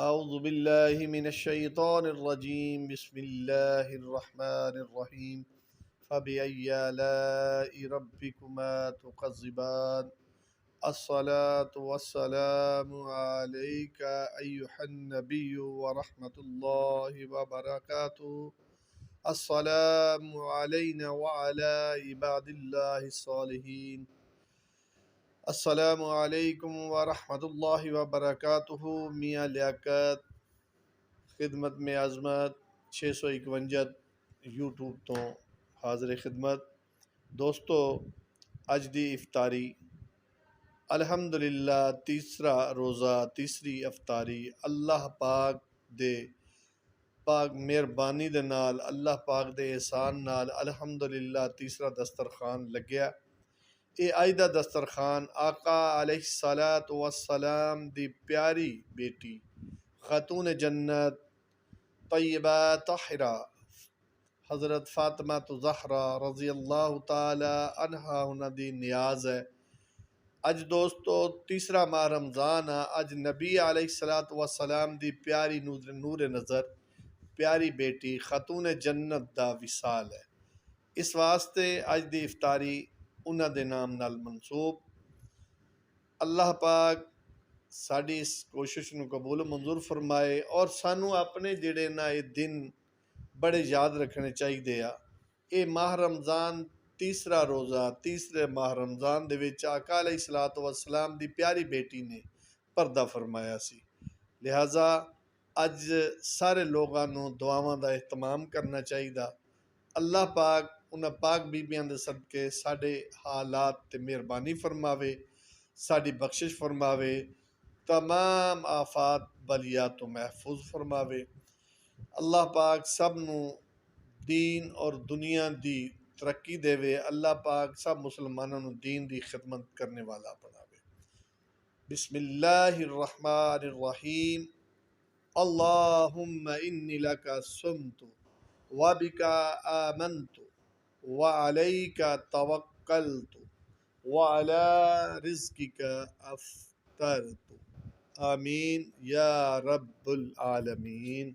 اعوذ باللہ من الشیطان الرجیم بسم اللہ الرحمن الرحیم فبأي آلاء ربكما تكذبان الصلاة والسلام عليك أيها النبي ورحمة الله وبركاته السلام علينا وعلى عباد الله الصالحين السلام علیکم ورحمۃ اللہ وبرکاتہ۔ میاں لیاقت خدمت میں عظمت 651 یوٹیوب تو حاضر خدمت دوستو، اج دی افطاری الحمدللہ تیسرا روزہ تیسری افطاری اللہ پاک دے مہربانی دے نال اللہ پاک دے احسان نال الحمدللہ تیسرا دسترخوان لگیا۔ اے اج دا دسترخوان آقا علیہ الصلاۃ والسلام دی پیاری بیٹی خاتون جنت طیبہ طاہرہ حضرت فاطمہ زہرا رضی اللہ تعالی عنہا انہاں دی نیاز ہے۔ اج دوستو تیسرا ماہ رمضان ہے۔ اج نبی علیہ الصلاۃ والسلام دی پیاری نور نظر پیاری بیٹی خاتون جنت دا وصال ہے۔ اس واسطے اج دی افطاری انہاں دے نام نال منسوب۔ اللہ پاک ساڈی اس کوشش نو قبول منظور فرمائے اور سانو اپنے جڑے نا یہ دن بڑے یاد رکھنے چاہیے۔ اے ماہ رمضان تیسرا روزہ تیسرے ماہ رمضان دے وچ آقا علیہ الصلوۃ والسلام دی پیاری بیٹی نے پردہ فرمایا سی، لہٰذا اج سارے لوگاں نو دعاواں دا اہتمام کرنا چاہیے۔ اللہ پاک انہاں پاک بیبیاں دے صدقے ساڈے حالات تے مہربانی فرماوے، ساڈی بخشش فرماوے، تمام آفات بلیات تو محفوظ فرماوے۔ اللہ پاک سب نو دین اور دنیا دی ترقی دے وے۔ اللہ پاک سب مسلمانوں نو دین دی خدمت کرنے والا بناوے۔ بسم اللہ الرحمن الرحیم۔ اللہم انی لک صمت وبک آمنت وعلیک توکلت وعلی رزقک افطرت، آمین یا رب العالمین۔